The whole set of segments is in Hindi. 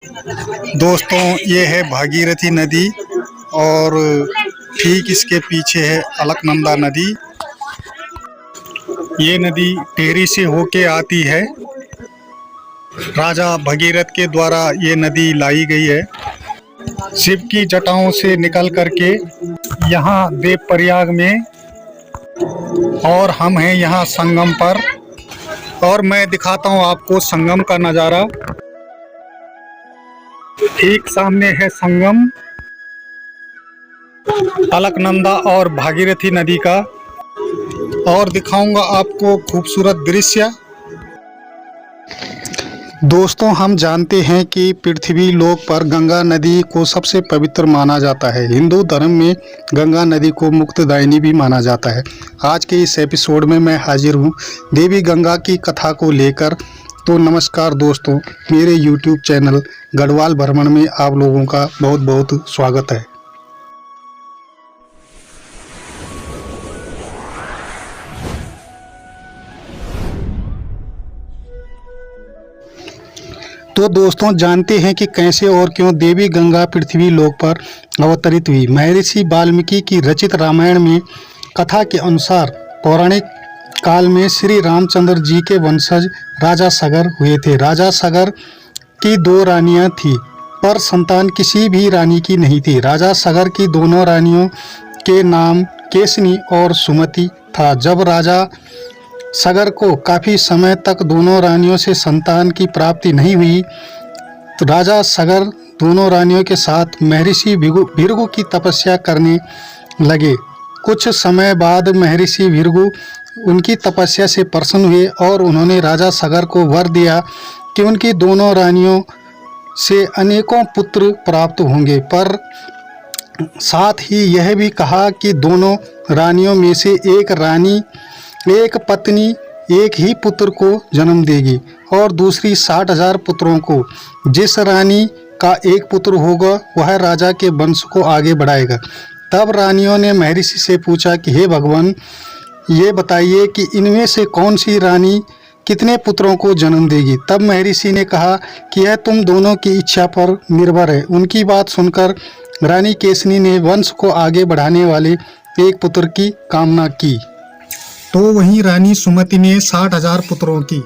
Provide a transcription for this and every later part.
दोस्तों, ये है भागीरथी नदी और ठीक इसके पीछे है अलकनंदा नदी। ये नदी टेहरी से होके आती है। राजा भगीरथ के द्वारा ये नदी लाई गई है शिव की जटाओं से निकल करके यहाँ देवप्रयाग में, और हम हैं यहाँ संगम पर। और मैं दिखाता हूँ आपको संगम का नज़ारा। ठीक सामने है संगम अलकनंदा और भागीरथी नदी का, और दिखाऊंगा आपको खूबसूरत दृश्य। दोस्तों, हम जानते हैं कि पृथ्वी लोक पर गंगा नदी को सबसे पवित्र माना जाता है। हिंदू धर्म में गंगा नदी को मुक्तिदायिनी भी माना जाता है। आज के इस एपिसोड में मैं हाजिर हूँ देवी गंगा की कथा को लेकर। तो नमस्कार दोस्तों, मेरे YouTube चैनल गढ़वाल भ्रमण में आप लोगों का बहुत बहुत स्वागत है। तो दोस्तों, जानते हैं कि कैसे और क्यों देवी गंगा पृथ्वी लोक पर अवतरित हुई। महर्षि वाल्मीकि की रचित रामायण में कथा के अनुसार पौराणिक काल में श्री रामचंद्र जी के वंशज राजा सगर हुए थे। राजा सगर की 2 रानियां थीं, पर संतान किसी भी रानी की नहीं थी। राजा सगर की दोनों रानियों के नाम केसनी और सुमति था। जब राजा सगर को काफ़ी समय तक दोनों रानियों से संतान की प्राप्ति नहीं हुई, तो राजा सगर दोनों रानियों के साथ महर्षि भृगु की तपस्या करने लगे। कुछ समय बाद महर्षि भृगु उनकी तपस्या से प्रसन्न हुए और उन्होंने राजा सगर को वर दिया कि उनकी दोनों रानियों से अनेकों पुत्र प्राप्त होंगे, पर साथ ही यह भी कहा कि दोनों रानियों में से एक रानी, एक पत्नी एक ही पुत्र को जन्म देगी और दूसरी 60,000 पुत्रों को। जिस रानी का एक पुत्र होगा वह राजा के वंश को आगे बढ़ाएगा। तब रानियों ने महर्षि से पूछा कि हे भगवान, ये बताइए कि इनमें से कौन सी रानी कितने पुत्रों को जन्म देगी। तब महर्षि ने कहा कि यह तुम दोनों की इच्छा पर निर्भर है। उनकी बात सुनकर रानी केसनी ने वंश को आगे बढ़ाने वाले एक पुत्र की कामना की, तो वहीं रानी सुमति ने 60,000 पुत्रों की।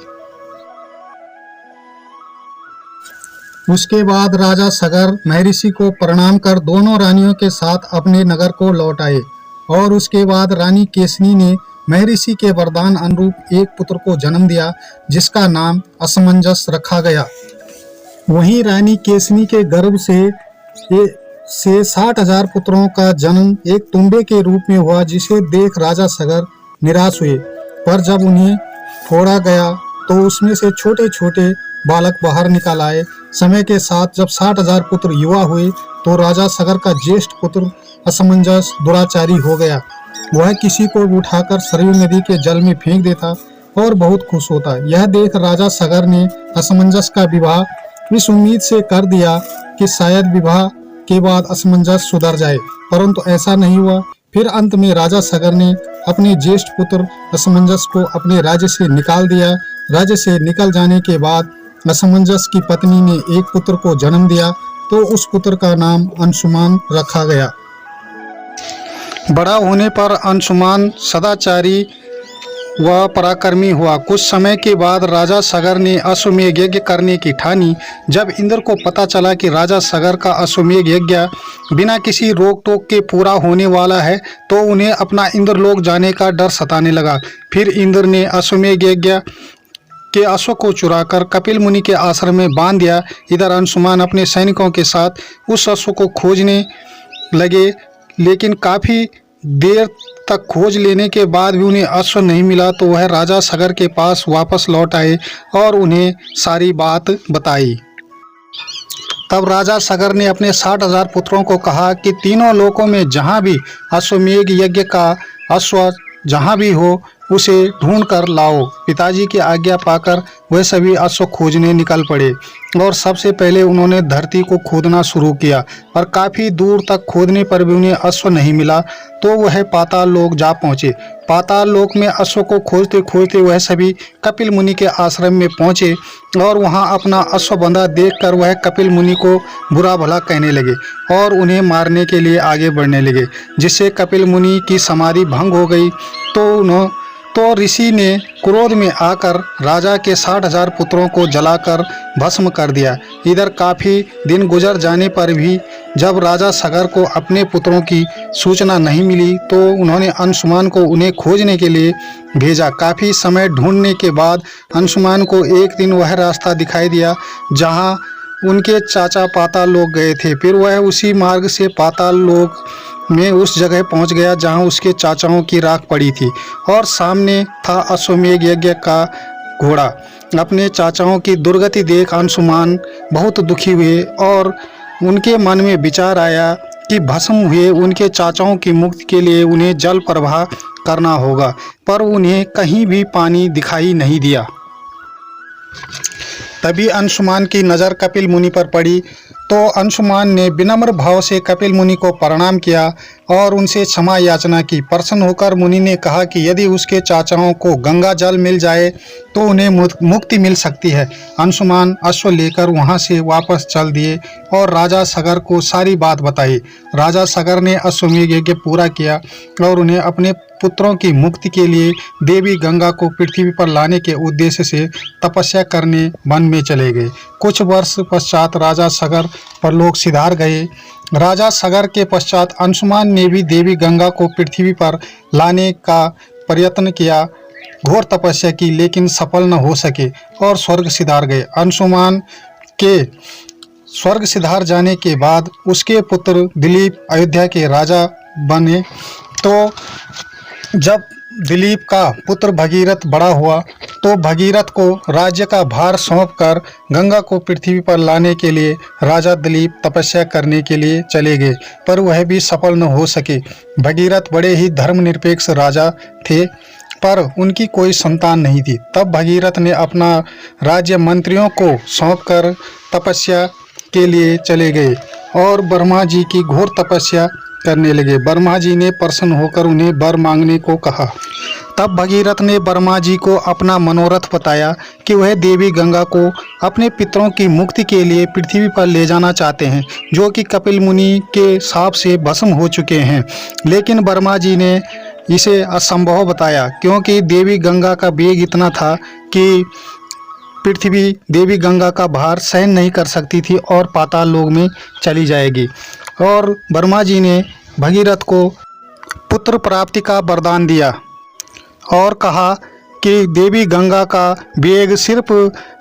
उसके बाद राजा सगर महर्षि को प्रणाम कर दोनों रानियों के साथ अपने नगर को लौट आए, और उसके बाद रानी केसनी ने महर्षि के वरदान अनुरूप एक पुत्र को जन्म दिया, जिसका नाम असमंजस रखा गया। वहीं रानी केसनी के गर्भ से 60,000 पुत्रों का जन्म एक तुम्बे के रूप में हुआ, जिसे देख राजा सगर निराश हुए। पर जब उन्हें फोड़ा गया तो उसमें से छोटे छोटे बालक बाहर निकल आए। समय के साथ जब 60,000 पुत्र युवा हुए तो राजा सगर का ज्येष्ठ पुत्र असमंजस दुराचारी हो गया। वह किसी को उठाकर सरयू नदी के जल में फेंक देता और बहुत खुश होता। यह देख राजा सगर ने असमंजस का विवाह इस उम्मीद से कर दिया कि शायद विवाह के बाद असमंजस सुधर जाए, परंतु ऐसा नहीं हुआ। फिर अंत में राजा सगर ने अपने ज्येष्ठ पुत्र असमंजस को अपने राज्य से निकाल दिया। राज्य से निकल जाने के बाद असमंजस की पत्नी ने एक पुत्र को जन्म दिया, तो उस पुत्र का नाम अंशुमान रखा गया। बड़ा होने पर अंशुमान सदाचारी व पराक्रमी हुआ। कुछ समय के बाद राजा सगर ने अश्वमेध यज्ञ करने की ठानी। जब इंद्र को पता चला कि राजा सगर का अश्वमेध यज्ञ बिना किसी रोक टोक के पूरा होने वाला है, तो उन्हें अपना इंद्रलोक जाने का डर सताने लगा। फिर इंद्र ने अश्वमेध यज्ञ के अश्व को चुराकर कपिल मुनि के आश्रम में बांध दिया। इधर अंशुमान अपने सैनिकों के साथ उस अश्व को खोजने लगे, लेकिन काफ़ी देर तक खोज लेने के बाद भी उन्हें अश्व नहीं मिला। तो वह राजा सगर के पास वापस लौट आए और उन्हें सारी बात बताई। तब राजा सगर ने अपने 60,000 पुत्रों को कहा कि तीनों लोकों में जहाँ भी अश्वमेध यज्ञ का अश्व जहाँ भी हो, उसे ढूंढ कर लाओ। पिताजी की आज्ञा पाकर वह सभी अश्व खोजने निकल पड़े और सबसे पहले उन्होंने धरती को खोदना शुरू किया, और काफ़ी दूर तक खोदने पर भी उन्हें अश्व नहीं मिला। तो वह पाताल लोक जा पहुँचे। पाताल लोक में अश्व को खोजते खोजते वह सभी कपिल मुनि के आश्रम में पहुँचे, और वहाँ अपना अश्व बंधा देखकर वह कपिल मुनि को बुरा भला कहने लगे और उन्हें मारने के लिए आगे बढ़ने लगे, जिससे कपिल मुनि की समाधि भंग हो गई। तो ऋषि ने क्रोध में आकर राजा के 60,000 पुत्रों को जलाकर भस्म कर दिया। इधर काफ़ी दिन गुजर जाने पर भी जब राजा सगर को अपने पुत्रों की सूचना नहीं मिली, तो उन्होंने अंशुमान को उन्हें खोजने के लिए भेजा। काफ़ी समय ढूंढने के बाद अंशुमान को एक दिन वह रास्ता दिखाई दिया जहाँ उनके चाचा पाताल लोक गए थे। फिर वह उसी मार्ग से पाताल लोक में उस जगह पहुंच गया जहां उसके चाचाओं की राख पड़ी थी, और सामने था अश्वमेध यज्ञ का घोड़ा। अपने चाचाओं की दुर्गति देख अंशुमान बहुत दुखी हुए और उनके मन में विचार आया कि भस्म हुए उनके चाचाओं की मुक्ति के लिए उन्हें जल प्रवाह करना होगा, पर उन्हें कहीं भी पानी दिखाई नहीं दिया। तभी अंशुमान की नज़र कपिल मुनि पर पड़ी, तो अंशुमान ने विनम्र भाव से कपिल मुनि को प्रणाम किया और उनसे क्षमा याचना की। प्रसन्न होकर मुनि ने कहा कि यदि उसके चाचाओं को गंगा जल मिल जाए तो उन्हें मुक्ति मिल सकती है। अंशुमान अश्व लेकर वहां से वापस चल दिए और राजा सगर को सारी बात बताई। राजा सगर ने अश्वमेध यज्ञ पूरा किया और उन्हें अपने पुत्रों की मुक्ति के लिए देवी गंगा को पृथ्वी पर लाने के उद्देश्य से तपस्या करने वन में चले गए। कुछ वर्ष पश्चात राजा सगर परलोक सिधार गए। राजा सगर के पश्चात अंशुमान ने भी देवी गंगा को पृथ्वी पर लाने का प्रयत्न किया, घोर तपस्या की, लेकिन सफल न हो सके और स्वर्ग सिधार गए। अंशुमान के स्वर्ग सिधार जाने के बाद उसके पुत्र दिलीप अयोध्या के राजा बने। तो जब दिलीप का पुत्र भगीरथ बड़ा हुआ तो भगीरथ को राज्य का भार सौंपकर गंगा को पृथ्वी पर लाने के लिए राजा दिलीप तपस्या करने के लिए चले गए, पर वह भी सफल न हो सके। भगीरथ बड़े ही धर्मनिरपेक्ष राजा थे, पर उनकी कोई संतान नहीं थी। तब भगीरथ ने अपना राज्य मंत्रियों को सौंपकर तपस्या के लिए चले गए और ब्रह्मा जी की घोर तपस्या करने लगे। ब्रह्मा जी ने प्रसन्न होकर उन्हें वर मांगने को कहा। तब भगीरथ ने ब्रह्मा जी को अपना मनोरथ बताया कि वह देवी गंगा को अपने पितरों की मुक्ति के लिए पृथ्वी पर ले जाना चाहते हैं, जो कि कपिल मुनि के शाप से भस्म हो चुके हैं। लेकिन ब्रह्मा जी ने इसे असंभव बताया, क्योंकि देवी गंगा का वेग इतना था कि पृथ्वी देवी गंगा का भार सहन नहीं कर सकती थी और पाताल लोक में चली जाएगी। और ब्रह्मा जी ने भगीरथ को पुत्र प्राप्ति का वरदान दिया और कहा कि देवी गंगा का वेग सिर्फ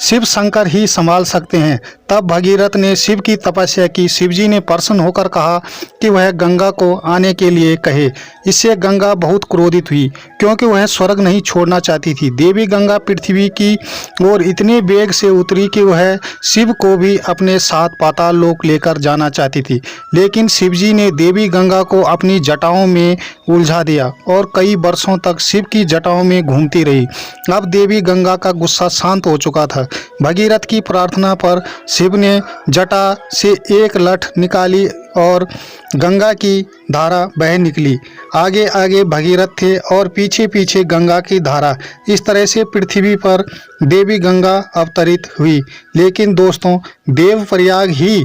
शिव शंकर ही संभाल सकते हैं। तब भगीरथ ने शिव की तपस्या की। शिवजी ने प्रसन्न होकर कहा कि वह गंगा को आने के लिए कहे। इससे गंगा बहुत क्रोधित हुई, क्योंकि वह स्वर्ग नहीं छोड़ना चाहती थी। देवी गंगा पृथ्वी की ओर इतने वेग से उतरी कि वह शिव को भी अपने साथ पाताल लोक लेकर जाना चाहती थी, लेकिन शिवजी ने देवी गंगा को अपनी जटाओं में उलझा दिया और कई वर्षों तक शिव की जटाओं में घूमती रही। अब देवी गंगा का गुस्सा शांत हो चुका था। भगीरथ की प्रार्थना पर शिव ने जटा से एक लठ निकाली और गंगा की धारा बह निकली। आगे आगे भगीरथ थे और पीछे पीछे गंगा की धारा। इस तरह से पृथ्वी पर देवी गंगा अवतरित हुई। लेकिन दोस्तों, देवप्रयाग ही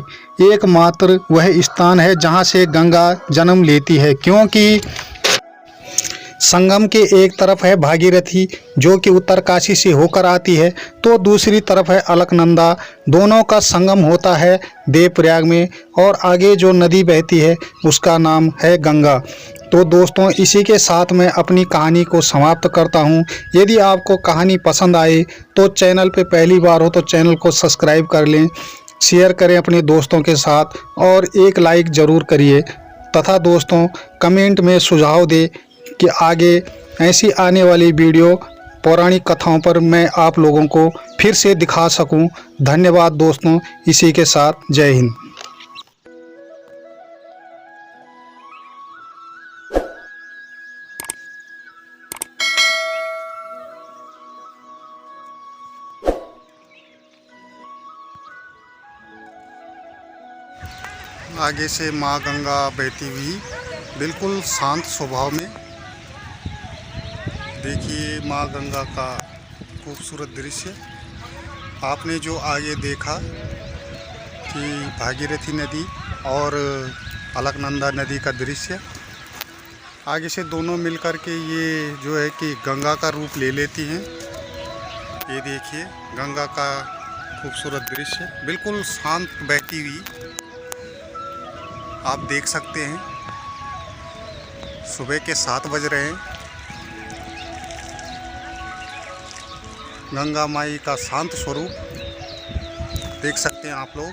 एकमात्र वह स्थान है जहाँ से गंगा जन्म लेती है, क्योंकि संगम के एक तरफ है भागीरथी जो कि उत्तरकाशी से होकर आती है, तो दूसरी तरफ है अलकनंदा। दोनों का संगम होता है देवप्रयाग में, और आगे जो नदी बहती है उसका नाम है गंगा। तो दोस्तों, इसी के साथ मैं अपनी कहानी को समाप्त करता हूँ। यदि आपको कहानी पसंद आए तो चैनल पे पहली बार हो तो चैनल को सब्सक्राइब कर लें, शेयर करें अपने दोस्तों के साथ और एक लाइक ज़रूर करिए, तथा दोस्तों कमेंट में सुझाव दें कि आगे ऐसी आने वाली वीडियो पौराणिक कथाओं पर मैं आप लोगों को फिर से दिखा सकूं। धन्यवाद दोस्तों। इसी के साथ जय हिंद। आगे से माँ गंगा बहती हुई बिल्कुल शांत स्वभाव में। देखिए माँ गंगा का खूबसूरत दृश्य। आपने जो आगे देखा कि भागीरथी नदी और अलकनंदा नदी का दृश्य, आगे से दोनों मिलकर के ये जो है कि गंगा का रूप ले लेती हैं। ये देखिए गंगा का खूबसूरत दृश्य, बिल्कुल शांत बहती हुई आप देख सकते हैं। सुबह के 7 बज रहे हैं। गंगा माई का शांत स्वरूप देख सकते हैं आप लोग।